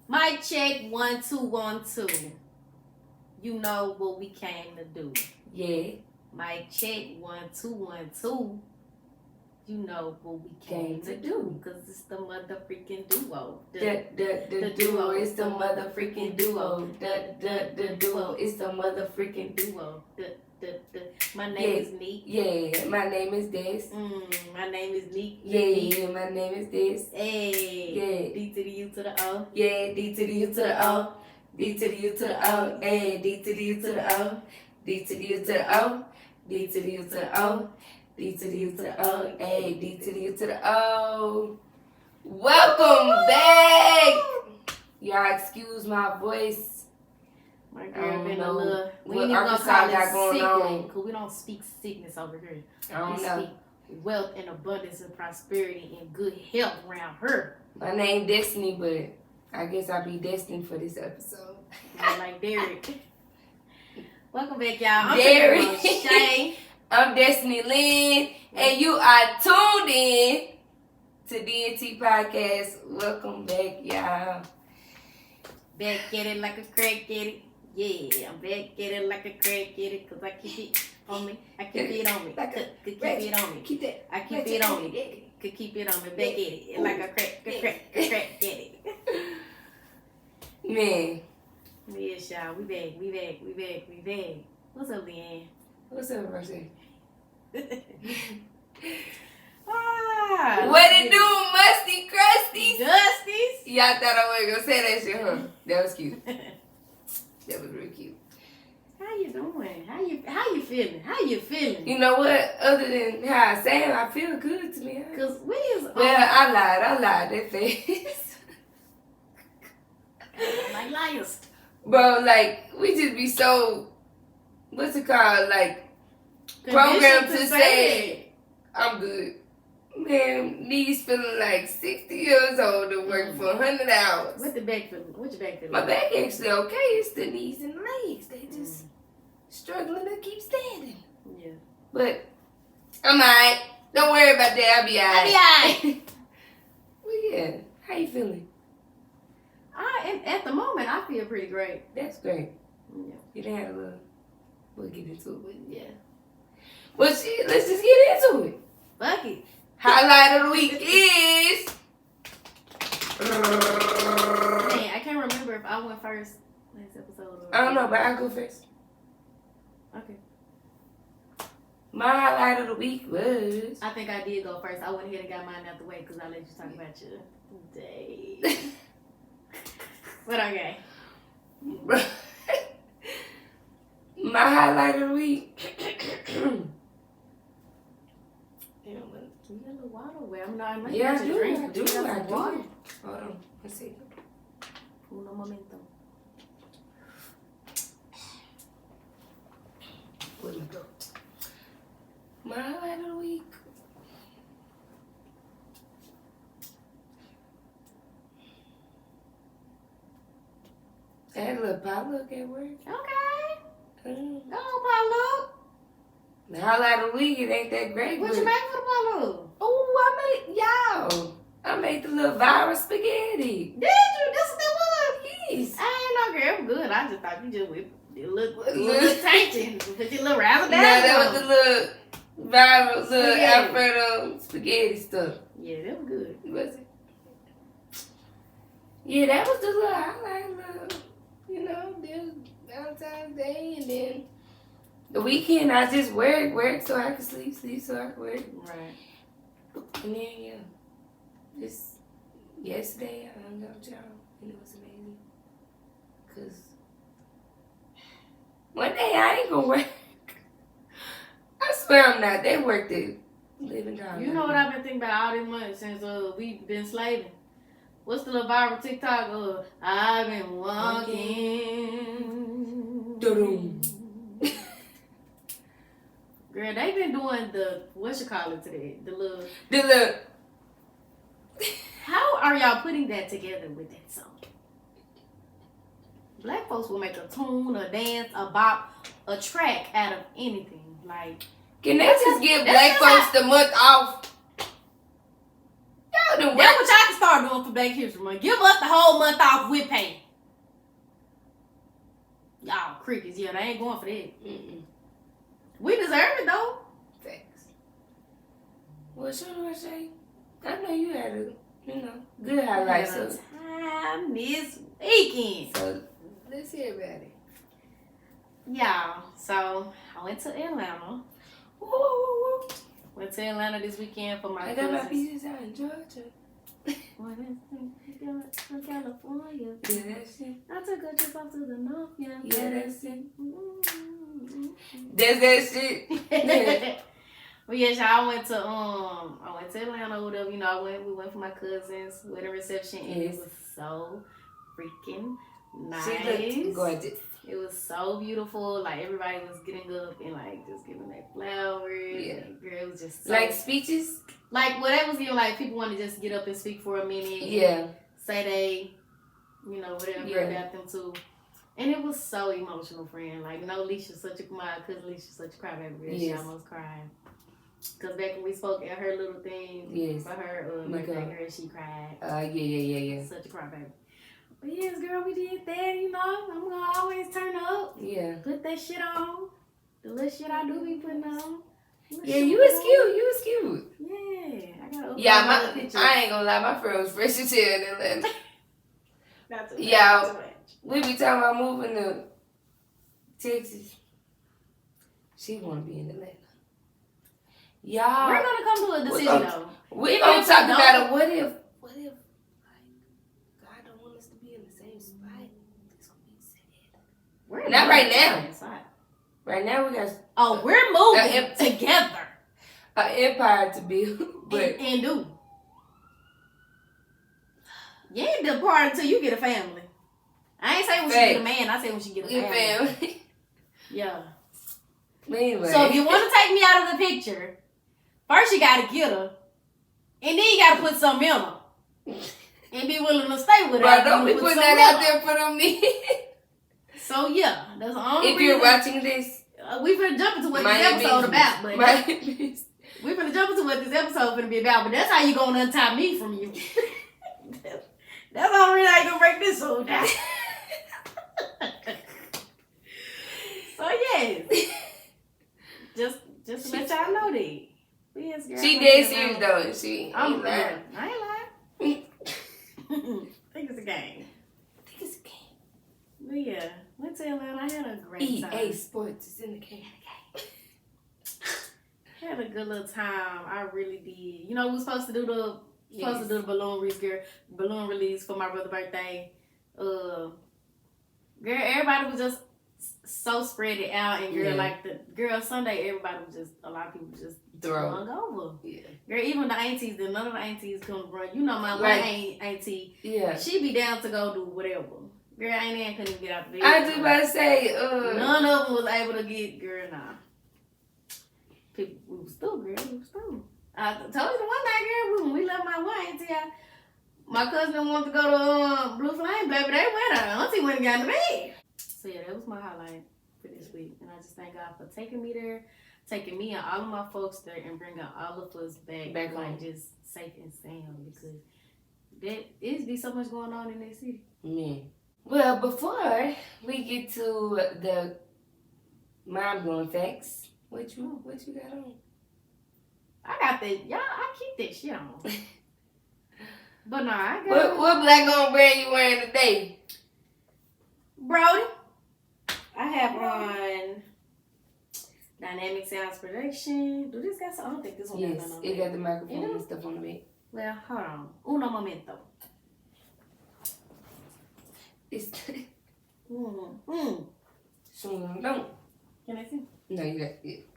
Mic check 1 2 1 2. You know what we came to do. Yeah. Mic check 1 2 1 2. You know what we came to do. Cause it's the motherfucking duo. The duo is the motherfucking duo. The duo is the motherfucking duo. My name is Neek. Yeah, my name is Des. My name is Neek. Yeah, my name is Des. Hey. Yeah. D to the U to the O. Yeah, D to the U to the O. D to the U to the O. Hey, D to the U to the O. D to the U to the O. D to the U to the O. D to the U to the O. Hey, D to the U to the O. Welcome back. Y'all excuse my voice. My girl been a little. We what ain't even gonna Arkansas call got it going sickness on. because we don't speak sickness over here. I don't we know. speak wealth and abundance and prosperity and good health around her. My name Destiny, but I guess I'll be destined for this episode. Like Derek. Welcome back, y'all. I'm Derek. Shay. I'm Destiny Lynn, and you are tuned in to DNT Podcast. Welcome back, y'all. Back at it like a crack at it. Yeah, I'm back at it like a crack at it because I keep it on me. I keep it on me. Keep it on me. Keep that. I keep it on me. Could keep it on me. Back at it like a crack at it. Man. Yes, y'all. We back. What's up, Leanne? What's up, Rosie? Ah, what it do, musty crusty? Dusties? Y'all thought I wasn't gonna say that shit, huh? That was cute. That was real cute. How you doing? How you feeling? How you feeling? You know what? Other than how I sound, I feel good to me. Cause we is I lied. That face. like liars. Bro, like we just be so what's it called? Like programmed to say I'm good. Man, knees feeling like 60 years old to work for 100 hours. What your back feeling? My back actually okay. It's the knees and legs. They just struggling to keep standing. Yeah. But I'm alright. Don't worry about that. I'll be alright. Well, yeah. How you feeling? At the moment, I feel pretty great. That's great. Yeah. You done had a little. We'll get into it. Yeah. Well, shit, let's just get into it. Fuck it. Highlight of the week is. Man, I can't remember if I went first last episode. I don't know, but I'll go first. Okay. My highlight of the week was. I think I did go first. I went ahead and got mine out the way because I let you talk about your day. But okay. My highlight of the week. You got a little water away. I'm not. Yeah, I do. Drink, I do. water. Hold on. Let's see. Uno momento. Where we go? My highlight of the week. I had a little potluck at work. Okay. Go on, Paulo. The highlight of the week, it ain't that great. What you make for the Paulo? Oh, I made the little virus spaghetti. Did you? This what that was? Yes. I ain't no girl. I'm good. I just thought you just whipped it. Look tainted. Put your little razzle No, dazzle. that was the little virus, little Spaghetti. Alfredo spaghetti stuff. Yeah, that was good. Was it? Yeah, that was the little highlight. You know, there was Valentine's Day, and then the weekend I just work so I could sleep so I could work. Right. And then yeah, just yesterday I hung out with y'all, and it was amazing. Cause one day I ain't gonna work. I swear I'm not. They worked it living down. You know what I've been thinking about all this months since we've been slaving? What's the little viral TikTok? I've been walking. Doo-doo. Girl, they been doing the today? The little. How are y'all putting that together with that song? Black folks will make a tune, a dance, a bop, a track out of anything. Like, can they just give black folks the month off? Y'all the That's what y'all can start doing for Black History Month. Give us the whole month off with pay. Y'all crickets, yeah, they ain't going for that. Mm-mm. We deserve it though. Facts. Well, sure, I say, I know you had a, good highlights. Time this weekend. So let's hear about it. Y'all, so I went to Atlanta. Woo. Went to Atlanta this weekend for my I got my cousins. pieces out in Georgia. From California. Yeah, that's it. I took a trip off to the north, yeah. Yeah, that's it. Mm-hmm. That's that shit. But yes, I went to Atlanta with them. We went for my cousins with a reception, and it was so freaking nice. She looked gorgeous. It was so beautiful. Like everybody was getting up and like just giving their flowers. Yeah. And girl, it was just so, Like speeches. like what they was giving. Like people want to just get up and speak for a minute. Yeah. And say they, whatever about them too. And it was so emotional, friend. Like, Leisha's such a, my cousin Leisha's such a crybaby girl. She almost cried. Because back when we spoke at her little thing for her birthday, girl, she cried. Yeah. Such a crybaby. But yes, girl, we did that, I'm going to always turn up. Yeah. Put that shit on. The little shit I do be putting on. Yeah, you was cute. Yeah. I got to Yeah, I ain't gonna lie, my friend was fresh as hell in Atlanta. Not too Yeah. We be talking about moving to Texas. She wanna be in Atlanta. Y'all, we're gonna come to a decision though. We gonna talk about it. What if like God don't want us to be in the same spot? It's gonna be sad. Not right now. Right now we got we're moving together. An empire to build, but and do. You ain't depart until you get a family. I ain't say when she get a man. I say when she get a family. Yeah. Anyway. So if you want to take me out of the picture, first you got to get her, and then you got to put something in her, and be willing to stay with her. Bro, don't be putting that out there for them niggas. So yeah, that's the only reason. If you're watching this, we finna jump into what this episode about, but we finna jump into what this episode finna be about. But that's how you gonna untie me from you. That's the only reason I ain't gonna break this show down. So yes, just to let y'all know that. Yes, girl, she dead serious though. She I'm lying. I ain't lying. Think it's a game. But yeah, went to Atlanta. I had a great time. EA Sports is in the game. Had a good little time. I really did. We were supposed to do the balloon release for my brother's birthday. Girl, everybody was just so spread it out, and girl, Sunday, everybody was just, a lot of people just hung over. Yeah. Girl, even the aunties, none of the aunties come run. My one auntie, she be down to go do whatever. Girl, Aunt Ann couldn't even get out the bed. I was about to say, none of them was able to get, girl, nah. People, we was through, girl, I told you the one night, girl, when we left my one auntie, my cousin wanted to go to Blue Flame, baby, they went out. Auntie went and got in the bed. So yeah, that was my highlight for this week. And I just thank God for taking me there, taking me and all of my folks there, and bringing all of us back home, just safe and sound, because it be so much going on in that city. Man. Well, before we get to the mind-blowing facts, what you got on? I got that. Y'all, I keep that shit on. But no, I got what black on brand you wearing today? Brody. I have on Dynamic Sounds Production. Do this got some? I don't think this one yes, got no. It got the microphone and stuff on the back. Well, hold on. Uno momento. It's don't. Can I see? No, you got it.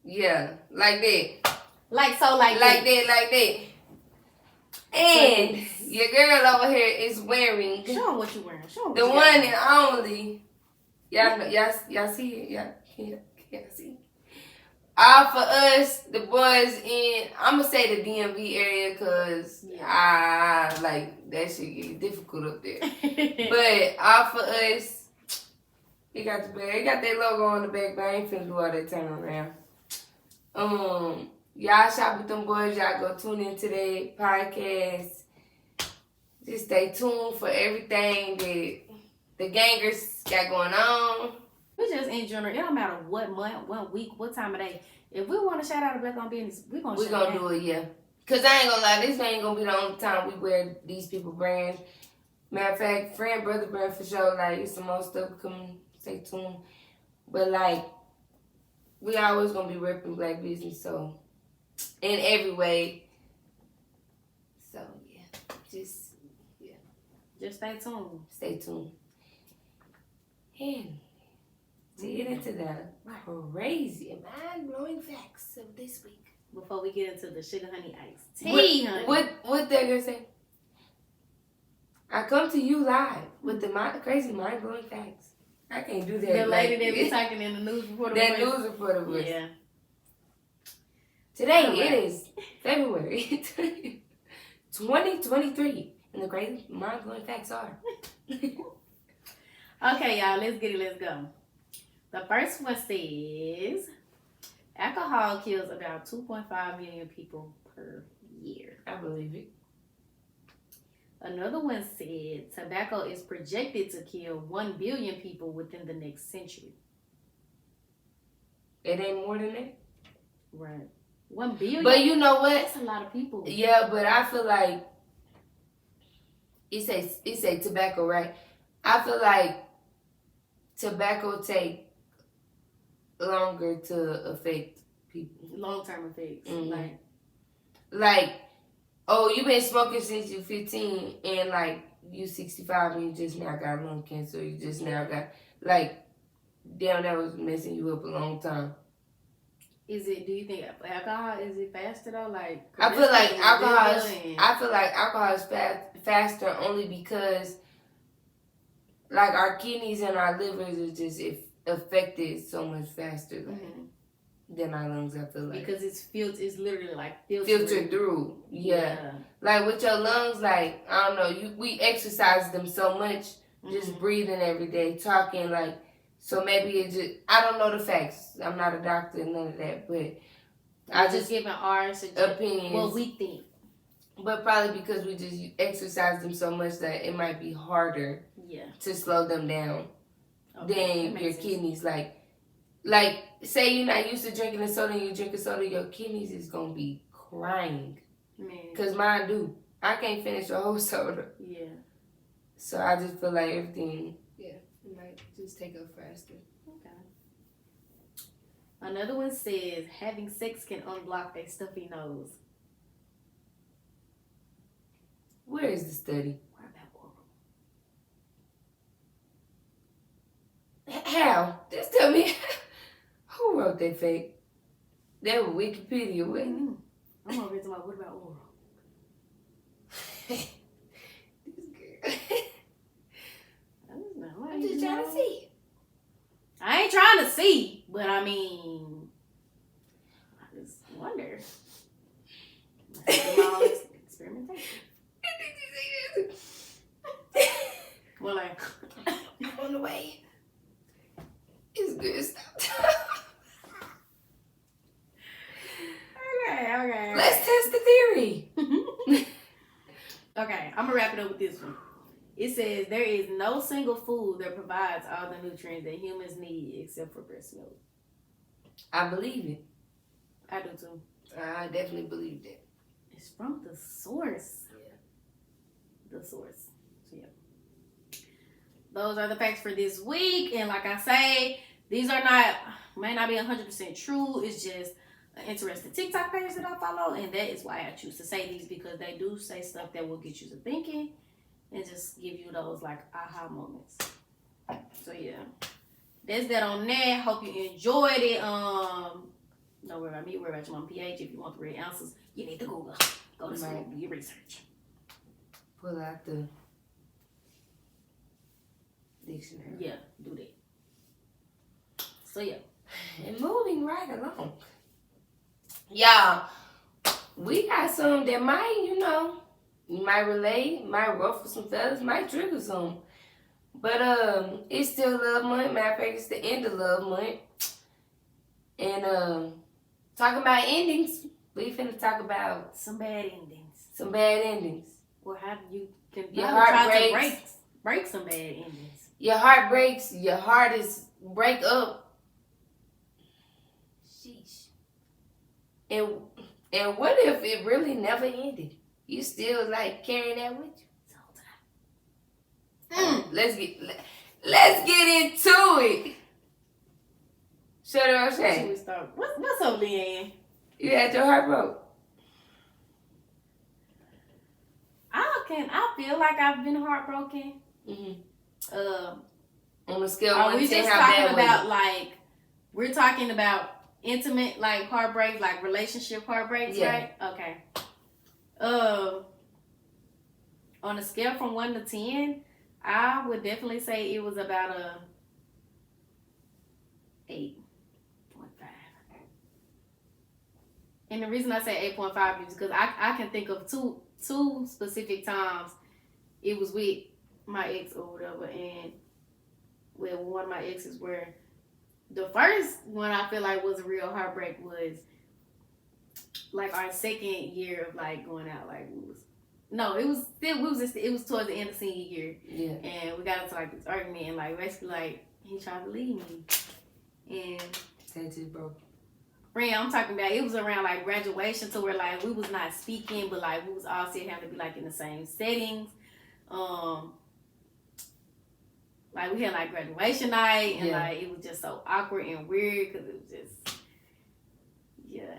Yeah, like that. Like that. And your girl over here is wearing. Show them what you wearing. Show them the one and only. Y'all see it? Y'all see? All for us, the boys in, I'm going to say the DMV area, because I like that shit get difficult up there. But all for us, it got the bag. It got that logo on the back, but I ain't finna do all that turn around. Y'all shop with them boys. Y'all go tune into their podcast. Just stay tuned for everything that the gangers got going on. We just in general, it don't matter what month, what week, what time of day. If we want to shout out a Black on Business, we're going to do it, yeah. Because I ain't going to lie, this ain't going to be the only time we wear these people brands. Matter of fact, friend, brother brand for sure. Like, it's some more stuff coming. Stay tuned. But, like, we always going to be repping Black business, so, in every way. So, yeah. Just stay tuned. Stay tuned. And to get into the crazy and mind-blowing facts of this week. Before we get into the sugar honey iced tea, honey. What they're going to say? I come to you live with the crazy mind-blowing facts. I can't do that. The lady that be talking in the news reporter voice. That news reporter voice. Yeah. Today it is February 2023. And the crazy mind-blowing facts are. Okay, y'all. Let's get it. Let's go. The first one says, alcohol kills about 2.5 million people per year. I believe it. Another one said, tobacco is projected to kill 1 billion people within the next century. It ain't more than that? Right. 1 billion? But you know what? That's a lot of people. Yeah, but I feel like, it say tobacco, right? I feel like tobacco take longer to affect people. Long-term effects. Mm-hmm. Like, oh, you been smoking since you 15 and like you 65 and you just now got lung cancer. You just now got, like, damn, that was messing you up a long time. Do you think alcohol, is it faster though? Like, I feel like alcohol is faster only because like our kidneys and our livers are just affected so much faster than our lungs. I feel like because it's literally like filtered through. Yeah. Like with your lungs, like I don't know, we exercise them so much, just breathing every day, talking like. So maybe it just, I don't know the facts. I'm not a doctor, none of that, but I just giving our opinions. What we think. But probably because we just exercise them so much that it might be harder to slow them down than your kidneys. Like say you're not used to drinking a soda and you drink a soda, your kidneys is going to be crying. Because mine do. I can't finish a whole soda. Yeah. So I just feel like everything... It might just take up faster. Okay. Another one says having sex can unblock a stuffy nose. Where is the study? What about oral? How? Just tell me. Who wrote that fake? That was Wikipedia, wasn't it? I'm over here talking about what about oral? I'm just trying to see. I ain't trying to see, but I mean, I just wonder. Experimentation. Well, like, I'm on the way. It's good stuff. Okay. Let's test the theory. Okay, I'm gonna wrap it up with this one. It says there is no single food that provides all the nutrients that humans need except for breast milk. I believe it. I do too. I definitely believe that. It's from the source. Yeah. The source. So, yeah. Those are the facts for this week. And like I say, these may not be 100% true. It's just an interesting TikTok page that I follow. And that is why I choose to say these, because they do say stuff that will get you to thinking. And just give you those like aha moments. So yeah. That's that on that. Hope you enjoyed it. Don't worry about me, worry about your mom pH. If you want the real answers, you need to Google. Go to school, do your research. Pull out the dictionary. Yeah, do that. So yeah. And moving right along. Y'all, we got some that might, you might relate, might ruffle some feathers, might trigger some. But it's still love month. Matter of fact, it's the end of love month. And talking about endings, We finna talk about some bad endings. Some bad endings. Well, how do you can your heart try breaks. to break some bad endings? Your heart breaks. Your heart is break up. Sheesh. And what if it really never ended? You still like carrying that with you? Let's get into it. Shut up, Shay. What's up, Leanne? You had your heart broke. I feel like I've been heartbroken. Mm-hmm. On a scale of 1 to 10, we just how talking bad about like we're talking about intimate like heartbreaks, like relationship heartbreaks, right? Okay. On a scale from 1 to 10, I would definitely say it was about a 8.5. And the reason I say 8.5 is because I can think of two specific times it was with my ex or whatever, and with one of my exes where the first one I feel like was a real heartbreak was like our second year of like going out. Like it was towards the end of senior year. Yeah. And we got into like this argument and like basically like he tried to leave me. And that just broke. Friend, I'm talking about it was around like graduation to where like we was not speaking, but like we was all still having to be like in the same settings. Like we had like graduation night and like it was just so awkward and weird because it was just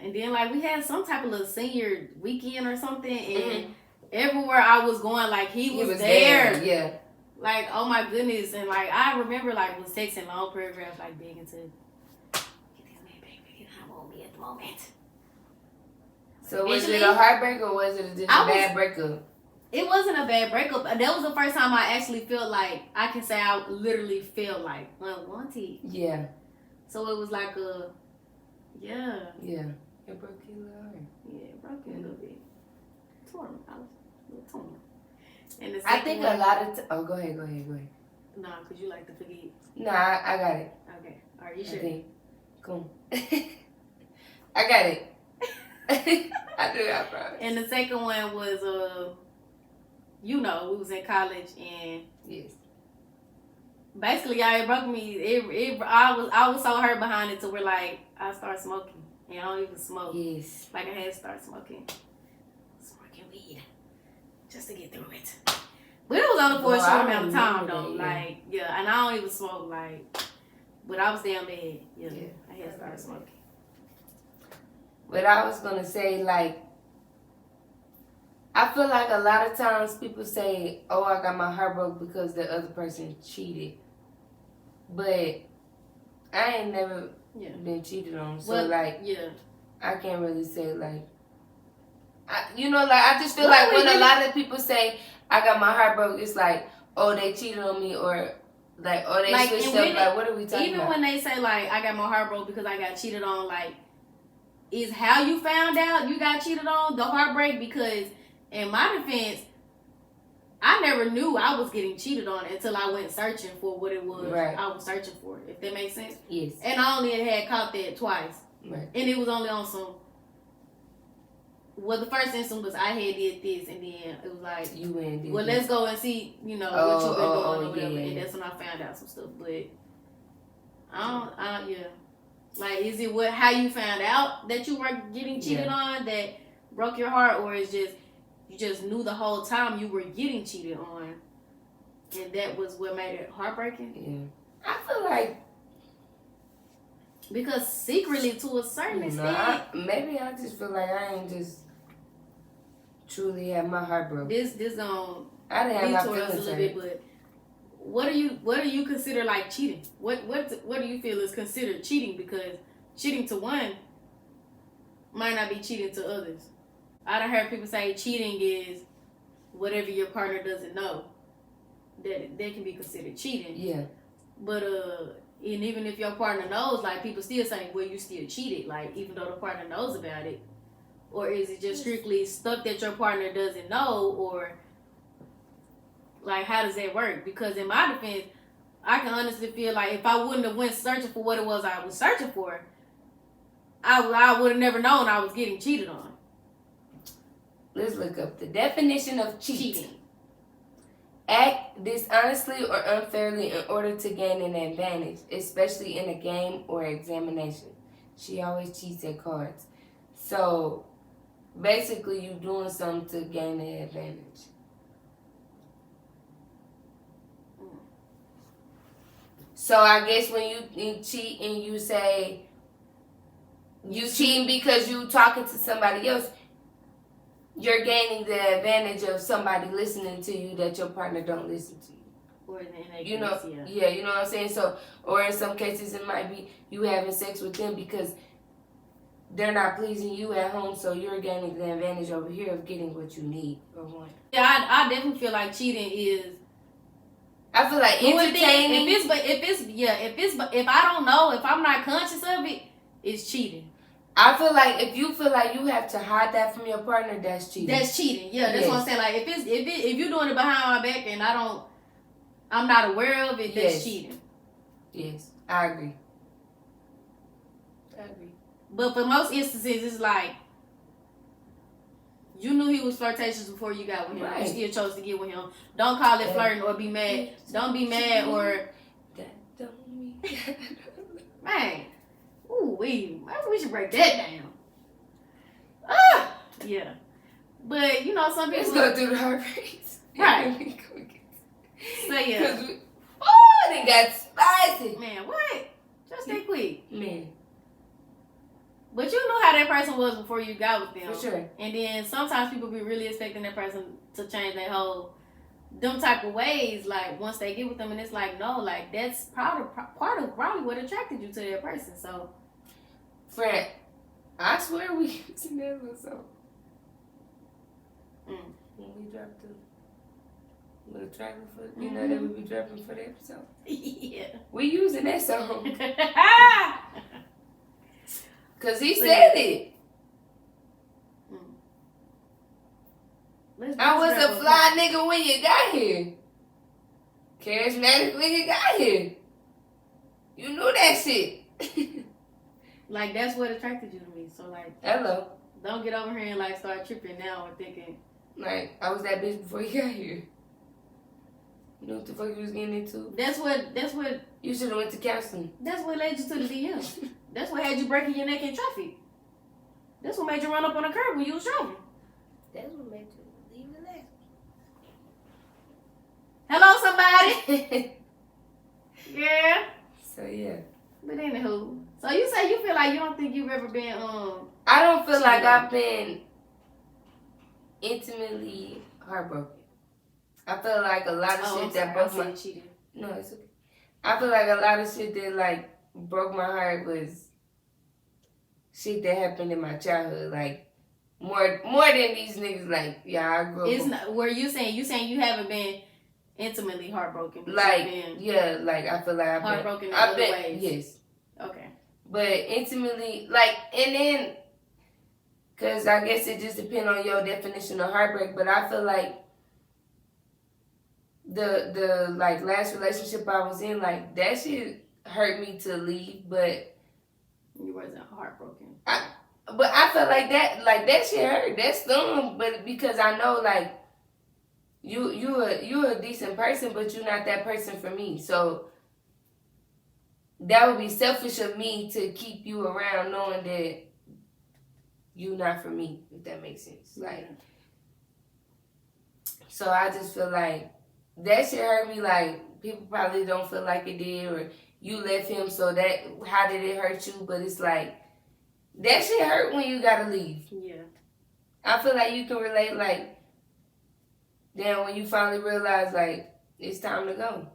and then like we had some type of little senior weekend or something and everywhere I was going like he was there. Yeah. Like oh my goodness, and like I remember like was texting long paragraphs like begging to at the moment. So was it a heartbreak or was it just a bad breakup? It wasn't a bad breakup. That was the first time I actually felt like I can say I literally felt like unwanted. Yeah. So it was like a Yeah. It broke you a little heart. Yeah, it broke you a little bit. Torn. I was a little torn. And the I think a lot of oh go ahead. Nah, cause you like to forget. Nah, I got it. Okay. Are you sure? Cool. I got it. I do, I promise. And the second one was we was in college and yes. Basically, y'all, it broke me. I was so hurt behind it to where like I started smoking and I don't even smoke. Yes. Like I had to start smoking weed just to get through it. But it was only for a short amount of time though. Like and I don't even smoke but I was damn bad. Yeah. I had to start smoking. But I was gonna say like I feel like a lot of times people say, oh, I got my heart broke because the other person cheated. But I ain't never been cheated on. So, I can't really say, like, I just feel like when a lot of people say, I got my heart broke, it's like, oh, they cheated on me or, like, oh, they switched up. Like, what are we talking about? Even when they say, like, I got my heart broke because I got cheated on, like, is how you found out you got cheated on the heartbreak because... In my defense, I never knew I was getting cheated on until I went searching for what it was I was searching for, if that makes sense. Yes. And I only had caught that twice. Right. And it was only on some... Well, the first instance was I had did this, and then it was like... You went and well, let's go and see, what you've been doing or whatever. And that's when I found out some stuff. But, Like, is it how you found out that you were getting cheated on that broke your heart, or is just... You just knew the whole time you were getting cheated on, and that was what made it heartbreaking? Yeah. I feel like... Because secretly, to a certain extent... maybe I just feel like I ain't just truly had my heart broken. This gonna I didn't have my us a little bit, but what do you consider like cheating? What do you feel is considered cheating? Because cheating to one might not be cheating to others. I done heard people say cheating is whatever your partner doesn't know. That can be considered cheating. Yeah. But and even if your partner knows, like people still say, well, you still cheated, like even though the partner knows about it. Or is it just strictly stuff that your partner doesn't know, or like how does that work? Because in my defense, I can honestly feel like if I wouldn't have went searching for what it was I was searching for, I would have never known I was getting cheated on. Let's look up the definition of cheating. Act dishonestly or unfairly in order to gain an advantage, especially in a game or examination. She always cheats at cards. So, basically, you doing something to gain an advantage. So, I guess when you cheat and you say you cheating because you talking to somebody else, you're gaining the advantage of somebody listening to you that your partner don't listen to you. Or in You know, yeah, you know what I'm saying? So, or in some cases it might be you having sex with them because they're not pleasing you at home, so you're gaining the advantage over here of getting what you need or want. Yeah, I definitely feel like cheating is. I feel like entertaining. If I don't know, if I'm not conscious of it, it's cheating. I feel like if you feel like you have to hide that from your partner, that's cheating. That's cheating. Yeah, that's what I'm saying. Like if you're doing it behind my back and I'm not aware of it, that's cheating. Yes, I agree. But for most instances, it's like you knew he was flirtatious before you got with him. Right. You still chose to get with him. Don't call it flirting or be mad. Don't be mad or that don't mean man. Ooh, we should break that down. Yeah. But you know, some people. Let's go through the heartbreaks. Right. So yeah. They got spicy. Man, what? Just stay quick. Man. But you knew how that person was before you got with them. For sure. And then sometimes people be really expecting that person to change their whole them type of ways, like once they get with them, and it's like, no, like that's part of probably what attracted you to that person. So Fred, I swear we using that so when we dropped the little trailer for you know that we be dropping for the episode. Yeah. We using that song. Cause he said it. I was a fly nigga when you got here. Charismatic when you got here. You knew that shit. Like that's what attracted you to me. So like, hello. Don't get over here and like start tripping now and thinking. Like I was that bitch before you got here. You know what the fuck you was getting into? That's what. You should have went to counseling. That's what led you to the DM. That's what had you breaking your neck in traffic. That's what made you run up on a curb when you was driving. That's what made you leave the last. Hello, somebody. Yeah. So yeah. But anywho, so you say you feel like you don't think you've ever been I don't feel like I've been intimately heartbroken. I feel like a lot of shit that broke my cheating. No, it's okay. I feel like a lot of shit that like broke my heart was shit that happened in my childhood. Like more than these niggas. Like I grew up. It's not. Were you saying you haven't been intimately heartbroken? But like like I feel like I've heartbroken been, in other ways. Yes. Okay. But intimately, like, and then, cause I guess it just depends on your definition of heartbreak. But I feel like the like last relationship I was in, like that shit hurt me to leave, but you wasn't heartbroken. But I felt like that shit hurt. That stung, but because I know like you're a decent person, but you're not that person for me. So that would be selfish of me to keep you around knowing that you're not for me, if that makes sense. Like, so I just feel like that shit hurt me. Like, people probably don't feel like it did, or you left him, so that, how did it hurt you? But it's like, that shit hurt when you gotta leave. Yeah. I feel like you can relate, like, then when you finally realize, like, it's time to go.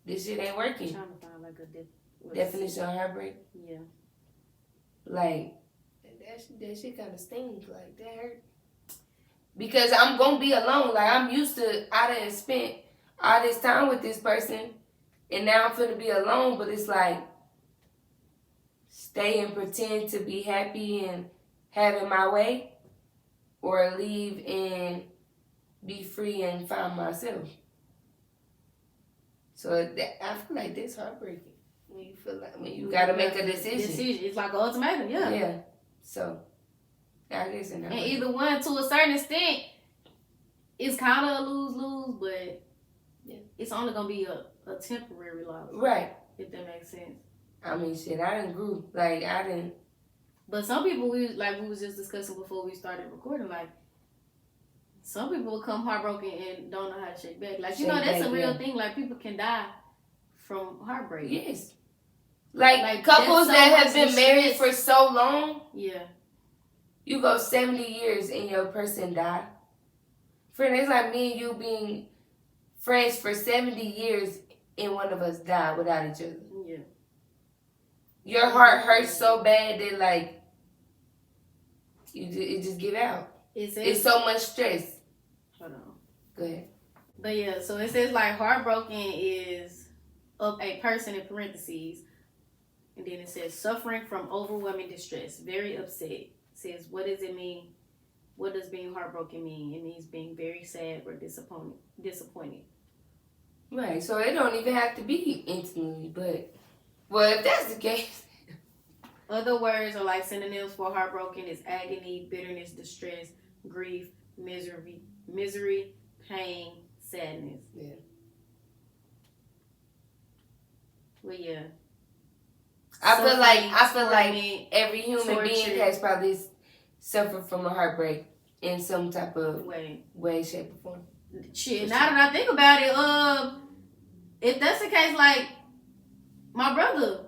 This shit ain't working. I'm trying to find, like, a definition of heartbreak. Yeah. Like, that shit kind of stings. Like, that hurt. Because I'm going to be alone. Like, I'm used to, I done spent all this time with this person, and now I'm finna be alone, but it's like, stay and pretend to be happy and have it my way, or leave and be free and find myself. So I feel like this heartbreaking. when you feel like when you gotta make a decision. It's like an ultimatum, yeah. Yeah. So I guess and either one to a certain extent, it's kind of a lose-lose, but it's only gonna be a temporary loss, right? If that makes sense. I mean, shit, I didn't grew like I didn't. But some people, we was just discussing before we started recording, like some people will come heartbroken and don't know how to shake back. Like, you know, that's a real thing. Like, people can die from heartbreak. Yes. Like couples that have been married for so long. Yeah. You go 70 years and your person die. Friend, it's like me and you being friends for 70 years and one of us die without each other. Yeah. Your heart hurts so bad that, like, you just give out. It's so much stress. Hold on. Go ahead. But yeah, so it says like heartbroken is of a person in parentheses. And then it says suffering from overwhelming distress, very upset. It says, what does it mean? What does being heartbroken mean? It means being very sad or disappointed. Right, so it don't even have to be intimately, but, well, if that's the case. Other words are like synonyms for heartbroken is agony, bitterness, distress, grief, misery, pain, sadness. Yeah. Well, yeah. I feel like every human being has probably suffered from a heartbreak in some type of way, shape, or form. Shit, now that I think about it, if that's the case, like, my brother.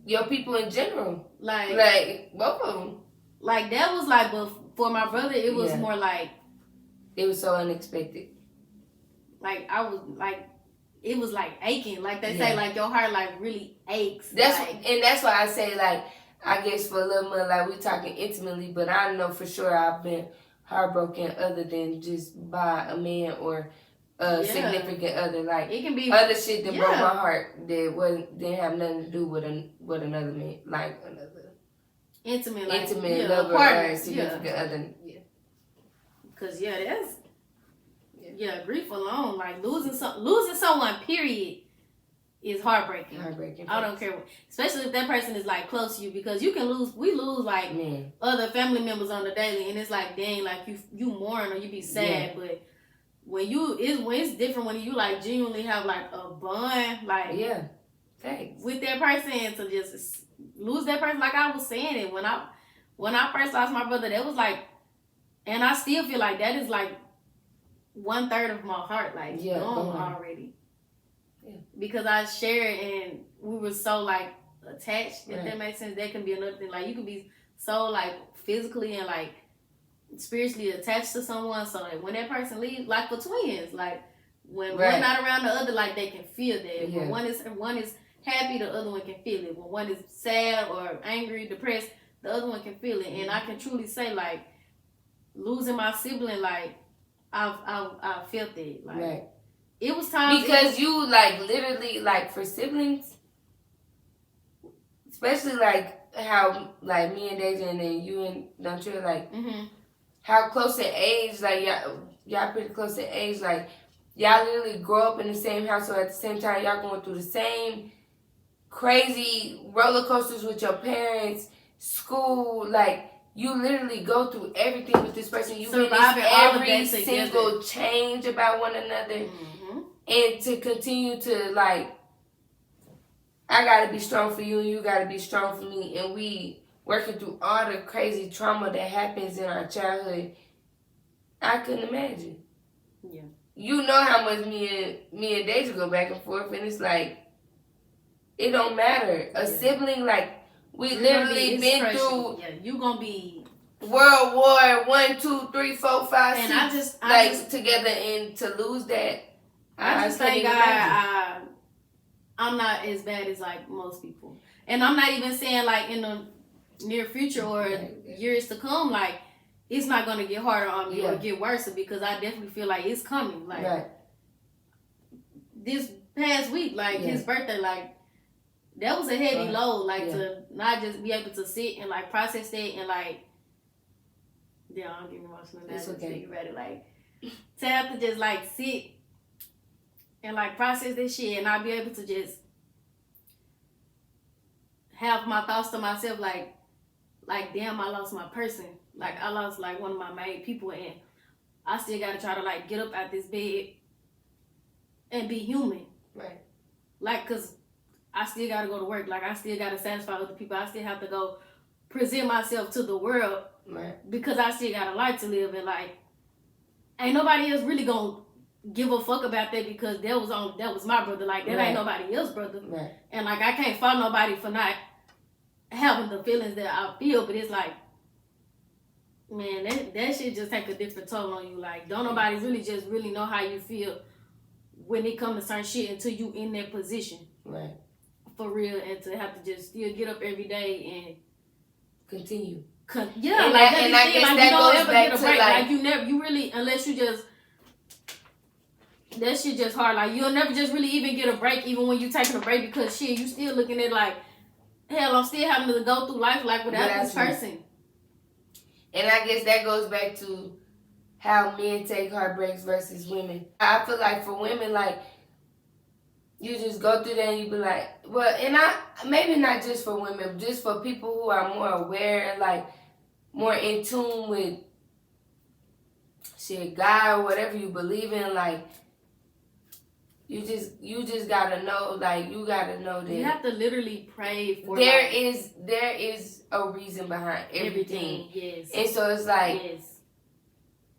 Your people in general. Like both of them. Like, that was like, but for my brother, it was more like. It was so unexpected. Like, I was, like, it was like aching. Like they say, like, your heart, like, really aches. And that's why I say, like, I guess for a little more, like, we talking intimately, but I know for sure I've been heartbroken other than just by a man or a significant other. Like, it can be other shit that broke my heart that didn't have nothing to do with another man, like another intimate lover or significant other. Yeah. Cause that's grief alone, like losing someone, period, is heartbreaking. I don't care, especially if that person is like close to you, because we lose like other family members on the daily, and it's like, dang, like you mourn or you be sad, but when it's different when you like genuinely have like a bond, like with that person, and to just lose that person, like I was saying it when I first lost my brother, that was like, and I still feel like that is like 1/3 of my heart, like gone already. Yeah. Because I shared and we were so like attached, if that makes sense. That can be another thing. Like, you can be so like physically and like spiritually attached to someone, so like when that person leaves, like for twins, like when one not around the other, like they can feel that. When one is happy, the other one can feel it. When one is sad or angry, depressed, the other one can feel it. And I can truly say, like, losing my sibling, like I felt it. Like it was times because you like literally, like, for siblings, especially like how like me and Deja and then you and Dontrell, like how close in age, like y'all pretty close in age, like y'all literally grow up in the same household at the same time. Y'all going through the same crazy roller coasters with your parents, school, like. You literally go through everything with this person. You witness every single change about one another. And to continue to, like, I got to be strong for you and you got to be strong for me. And we working through all the crazy trauma that happens in our childhood. I couldn't imagine. Yeah. You know how much me and Deja go back and forth. And it's like, it don't matter. A sibling, like, we literally been through. Yeah, you gonna be World War 1, 2, 3, 4, 5, and 6. I just together, and to lose that, I just thank God I'm not as bad as like most people, and I'm not even saying like in the near future or years to come, like it's not gonna get harder on me or get worse, because I definitely feel like it's coming. Like this past week, like his birthday, like. That was a heavy load, like to not just be able to sit and like process that and like, I'm getting emotional now. Just thinking about it, like to have to just like sit and like process this shit and not be able to just have my thoughts to myself like damn, I lost my person. Like I lost like one of my main people, and I still gotta try to like get up out this bed and be human. Right. Like, cause I still gotta go to work. Like I still gotta satisfy other people. I still have to go present myself to the world. Right. Because I still got a life to live, and like ain't nobody else really gonna give a fuck about that, because that was my brother. Like that ain't nobody else's brother. Right. And like I can't fault nobody for not having the feelings that I feel, but it's like, man, that shit just take a different toll on you. Like don't nobody really know how you feel when it comes to certain shit until you in that position. Right. For real, and to have to just still get up every day and continue. Yeah, and like that, and I guess like that you don't goes ever back get a to break. like you never, you really, unless you just, that shit just hard. Like you'll never just really even get a break, even when you taking a break, because shit, you still looking at like, hell, I'm still having to go through life like without this person. And I guess that goes back to how men take heartbreaks versus women. I feel like for women, like, you just go through that and you be like, well, and maybe not just for women, just for people who are more aware and like more in tune with shit, God or whatever you believe in, like you just gotta know, like you gotta know that you have to literally pray for there is a reason behind everything. Yes. And so it's like,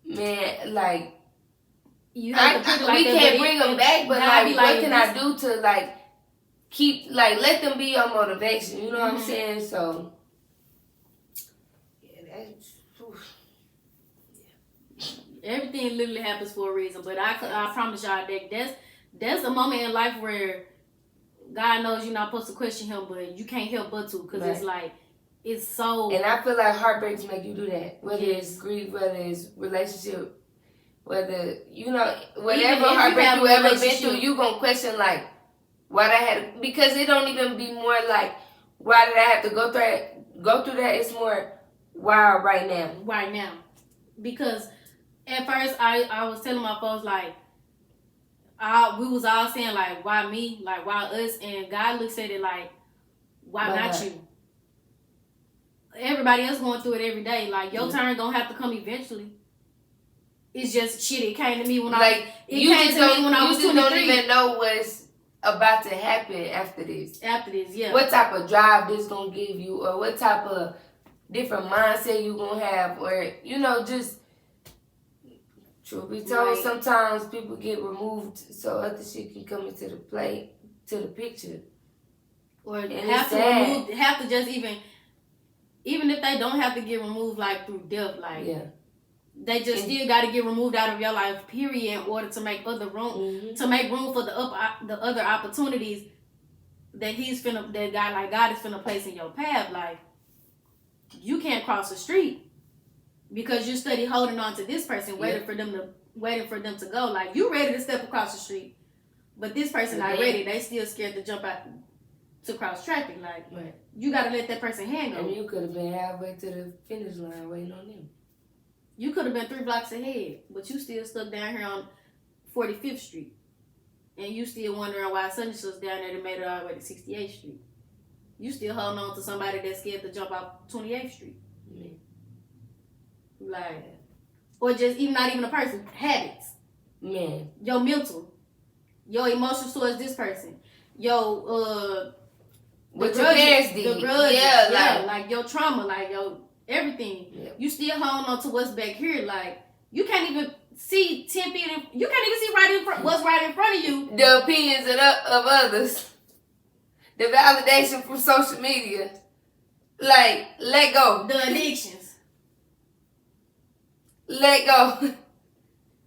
man, like we can't bring them back, but like, what can I do to like keep, like, let them be your motivation? You know what I'm saying? So, yeah, everything literally happens for a reason. But I promise y'all that that's a moment in life where God knows you're not supposed to question Him, but you can't help but to, because it's like, it's so. And I feel like heartbreaks make you do that, whether it's grief, whether it's relationship. Whether, you know, whatever heartbreak you ever been through, you gonna question, like, why I had, because it don't even be more like, why did I have to go through that? It's more, why right now. Right now. Because at first, I was telling my folks, like, we was all saying, like, why me? Like, why us? And God looks at it like, why not you? Everybody else going through it every day. Like, your turn gonna have to come eventually. It's just shit. It came to me when I was 23. Don't even know what's about to happen after this. After this, yeah. What type of drive this gonna give you, or what type of different mindset you gonna have, or you know, just truth be told, sometimes people get removed so other shit can come into the picture, or have to just even if they don't have to get removed like through death, like they just still got to get removed out of your life, period, in order to make other room, to make room for the other opportunities that God is finna place in your path. Like, you can't cross the street because you steady holding on to this person, waiting for them to go. Like, you ready to step across the street, but this person not ready. They still scared to jump out to cross traffic. Like, you got to let that person hand go. And you could have been halfway to the finish line waiting on them. You could have been 3 blocks ahead, but you still stuck down here on 45th Street. And you still wondering why such and such down there that made it all the way to 68th Street. You still holding on to somebody that's scared to jump off 28th Street. Like, or just not even a person. Habits. Man. Your mental. Your emotions towards this person. Your, what your parents did. The grudges, like your trauma, like your everything. You still holding on to what's back here. Like, you can't even see 10 feet. You can't even see what's right in front of you. The opinions of others. The validation from social media. Like, let go. The addictions. Let go.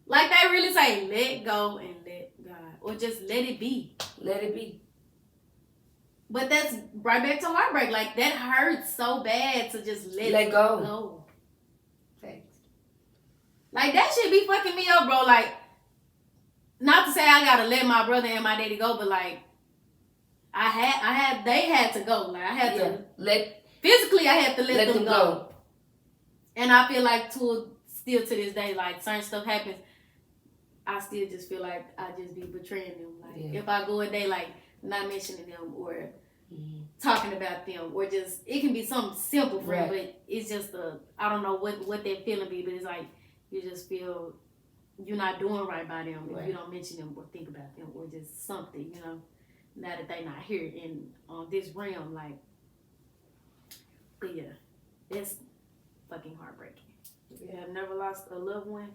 Like they really say, let go and let God. Or just let it be. Let it be. But that's right back to heartbreak. Like, that hurts so bad to just let go. Thanks. Like, that shit be fucking me up, bro. Like, not to say I gotta let my brother and my daddy go, but like, they had to go. Like, I had to physically, I had to let them go. And I feel like still to this day, like, certain stuff happens, I still just feel like I just be betraying them. Like, if I go a day, like, not mentioning them, or talking about them, or just it can be something simple, friend, but it's just I don't know what that feeling be, but it's like you just feel you're not doing right by them if you don't mention them or think about them or just something, now that they not here in on this realm, like. But yeah, it's fucking heartbreaking. If you have never lost a loved one,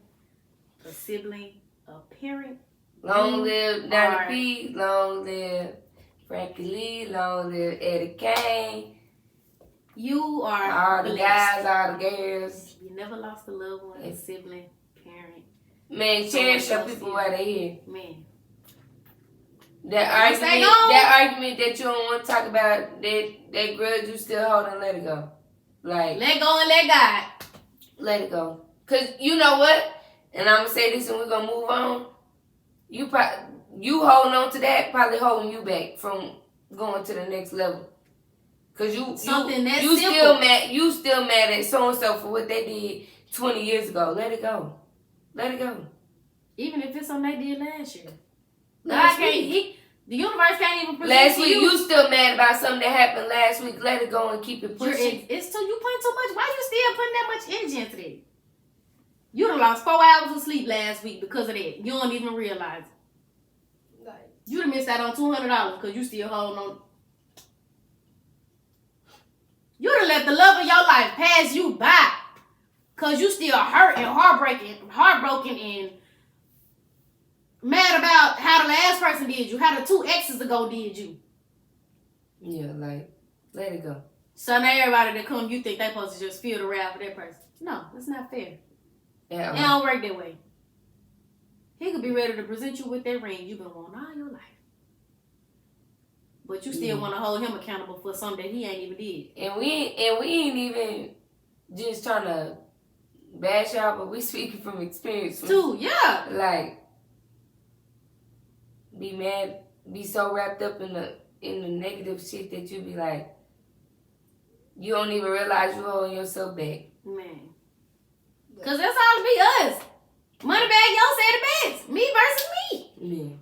a sibling, a parent. Long live Donnie P. Long live Frankie Lee. Long live Eddie Kane. You are all the guys, all the girls. You never lost a loved one, a sibling, parent. Man, cherish your people while they're here. Man. That argument that you don't want to talk about, that grudge you still hold and let it go. Like, let go and let God. Let it go. Because you know what? And I'm going to say this and we're going to move on. You holding on to that probably holding you back from going to the next level. Because you still mad at so-and-so for what they did 20 years ago. Let it go. Let it go. Even if it's something they did last year. The universe can't even present last week you still mad about something that happened last week. Let it go and keep it pushing. You putting too much. Why you still putting that much energy into that? You done lost 4 hours of sleep last week because of that. You don't even realize it. Like, you done missed out on $200 because you still holding on. You done let the love of your life pass you by because you still hurt and heartbroken and mad about how the last person did you, how the 2 exes ago did you. Yeah, like, let it go. So now everybody that come, you think they supposed to just feel the wrath for that person. No, that's not fair. It don't work that way. He could be ready to present you with that ring you've been wanting all your life. But you still want to hold him accountable for something that he ain't even did. And we ain't even just trying to bash out, but we speaking from experience. Too, yeah. Like, be mad, be so wrapped up in the negative shit that you be like, you don't even realize you holding yourself back. Man. Because that's all it be us. Moneybag Yo said it best. Me versus me. Yeah.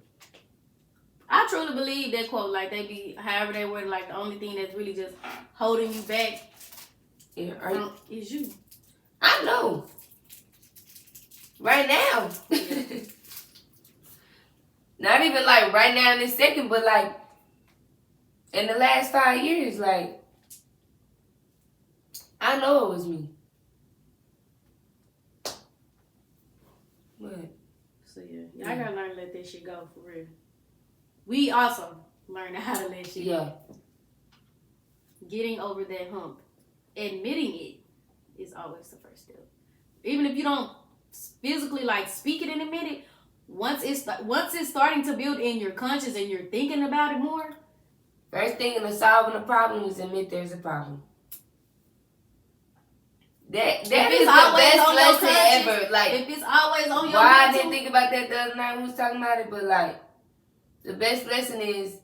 I truly believe that quote, like they be, however they were, like the only thing that's really just holding you back is you. I know. Right now. Yeah. Not even like right now in this second, but like in the last 5 years, like I know it was me. What? So yeah, I gotta learn to let that shit go for real. We also learn how to let shit go. Getting over that hump, admitting it is always the first step. Even if you don't physically like speak it and admit it, once it's starting to build in your conscience and you're thinking about it more. First thing in solving a problem is admit there's a problem. That is the best lesson ever. Like, if it's always on your why I didn't think about that the other night when we was talking about it, but like the best lesson is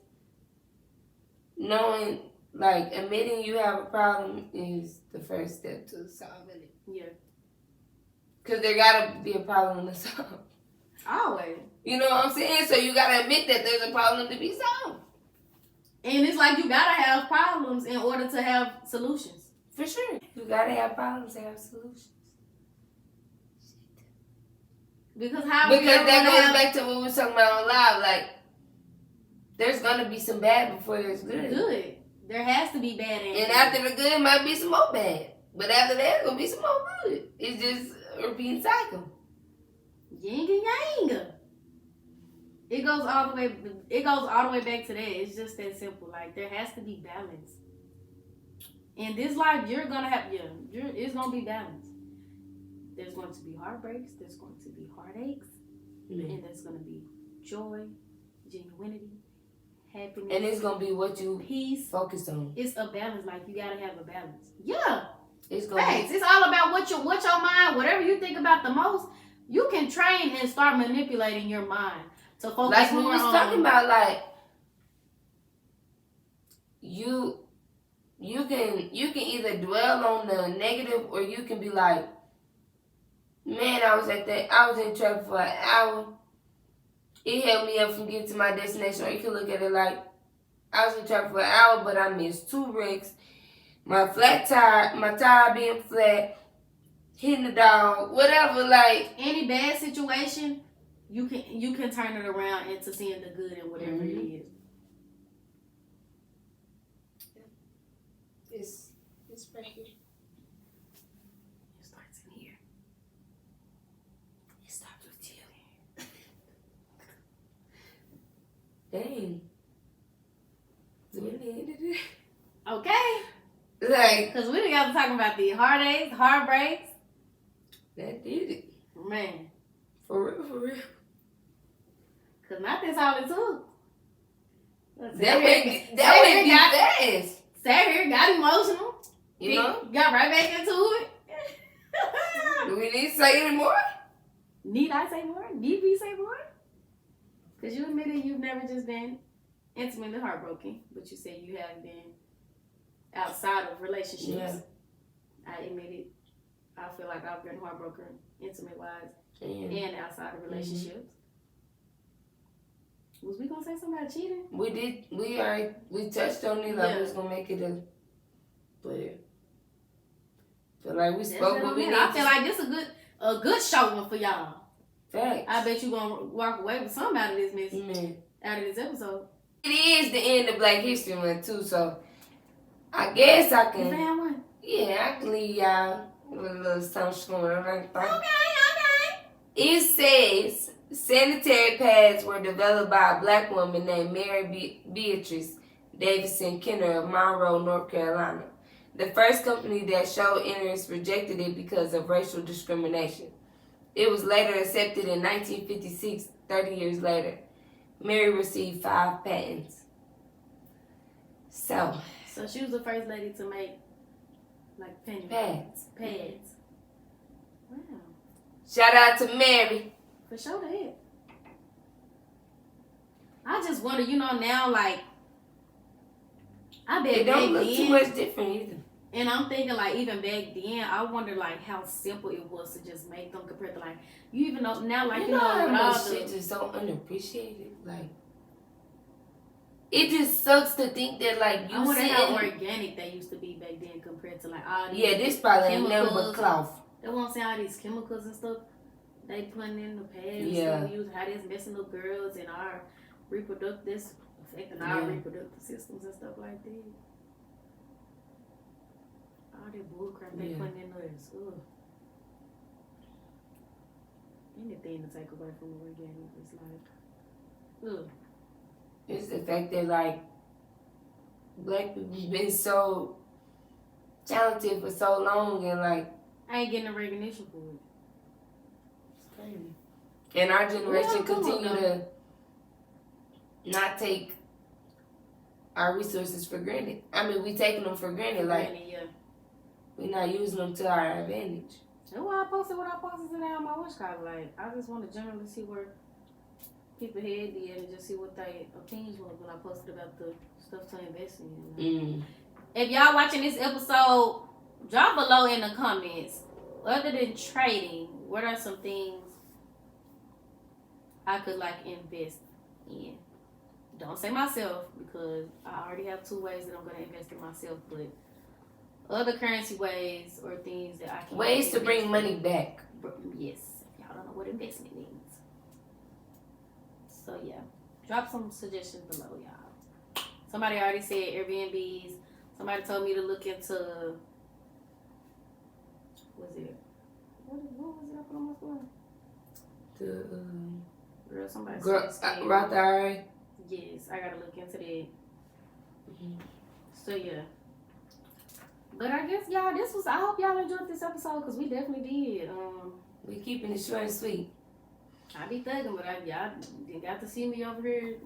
knowing, like, admitting you have a problem is the first step to solving it. Yeah. Because there gotta be a problem to solve. Always. You know what I'm saying? So you gotta admit that there's a problem to be solved. And it's like you gotta have problems in order to have solutions. For sure. You gotta have problems to have solutions. Because that goes back to what we were talking about on live. Like, there's gonna be some bad before there's good. Good. There has to be bad and after the good might be some more bad. But after that, there's gonna be some more good. It's just a repeating cycle. Yin and yang. It goes all the way back to that. It's just that simple. Like, there has to be balance. In this life, you're gonna have it's gonna be balance. There's going to be heartbreaks, there's going to be heartaches, and there's gonna be joy, genuinity, happiness. And it's gonna be what you peace focus on. It's a balance, like you gotta have a balance. Yeah. It's gonna be. It's all about what your mind, whatever you think about the most, you can train and start manipulating your mind to focus like more on. Like we was talking about, like you can either dwell on the negative or you can be like, man, I was in traffic for an hour. It held me up from getting to my destination. Or you can look at it like, I was in traffic for an hour, but I missed 2 wrecks. My tire being flat, hitting the dog, whatever. Like any bad situation, you can turn it around into seeing the good in whatever it is. It's right here. It starts in here. It starts with you. Dang. Do we need it? Okay. Like, Because we done got to talking about the heartaches, heartbreaks. that did it. Man. For real. Because not that's all it took. That went fast. Sat here, got emotional. You know? Got right back into it. Do we need to say any more? Need I say more? Need we say more? Because you admitted you've never just been intimately heartbroken, but you said you have been outside of relationships. Yeah. I admitted I feel like I've been heartbroken intimate-wise and outside of relationships. Was we gonna say something about cheating? We did. We touched on it. Like we was gonna make it a. But feel like we spoke what we need. I feel like this is a good show one for y'all. Facts. I bet you gonna walk away with something out of this mess. Man. Out of this episode. It is the end of Black History Month too, so I guess I can. You found one? Yeah, I can leave y'all with a little something going on. Okay. It says sanitary pads were developed by a black woman named Mary Beatrice Davidson Kenner of Monroe, North Carolina. The first company that showed interest rejected it because of racial discrimination. It was later accepted in 1956, 30 years later. Mary received 5 patents. So she was the first lady to make like pads. Pads. Wow. Shout out to Mary. For sure that. I just wonder, now like I bet It don't back look then, too much different either. and I'm thinking like even back then, I wonder like how simple it was to just make them compared to like you even know now like You know how with much all shit the just so unappreciated? Like, it just sucks to think that like I you wonder sit how in. organic they used to be back then compared to like all these Yeah, this probably ain't nothing but chemicals. cloth. They won't say all these chemicals and stuff they putting in the pads. Yeah. So we use how that's messing up girls and our this affecting our reproductive systems and stuff like that. All that bullcrap they putting in us. Ugh. Anything to take away from the organic is like, ugh. It's the fact that like black people been so talented for so long and like I ain't getting a recognition for it. it's crazy. And our generation continue to not take our resources for granted. I mean, we taking them for granted. Like, we're not using them to our advantage. That's why I posted what I posted today on my wish card. Like, I just want to generally see where people head did and just see what their opinions was when I posted about the stuff to invest in. If y'all watching this episode, drop below in the comments. Other than trading, what are some things I could like invest in? Don't say myself because I already have 2 ways that I'm going to invest in myself, but other currency ways or things that I can ways to bring money back. Yes, y'all don't know what investment means. So yeah, drop some suggestions below, y'all. Somebody already said Airbnbs. Somebody told me to look into what was it I put on my phone? Girl, somebody said Roth IRA. Yes, I gotta look into that. So yeah. But I guess y'all, I hope y'all enjoyed this episode because we definitely did. We keeping it short and sweet. I be thugging, but y'all didn't got to see me over here.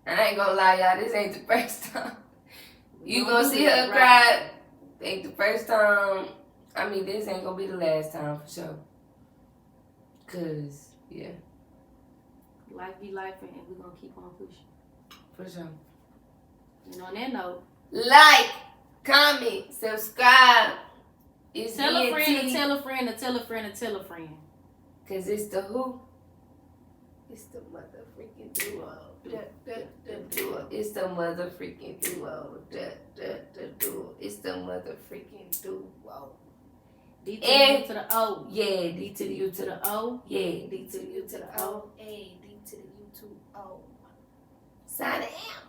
I ain't gonna lie, y'all, this ain't the first time. You gonna see her cry. Ain't the first time. I mean, this ain't gonna be the last time for sure. Cause, yeah. Life be life and we gonna keep on pushing. For sure. And on that note, like, comment, subscribe. It's tell a friend DNT. to tell a friend to tell a friend to tell a friend. Cause it's the who? It's the motherfucking duo. The duo. It's the motherfucking duo. The duo. It's the motherfucking duo. D to the U to the O. Yeah, D to the U to the O. Yeah, D to the U to the O. A, D to the U to O. Sign it out.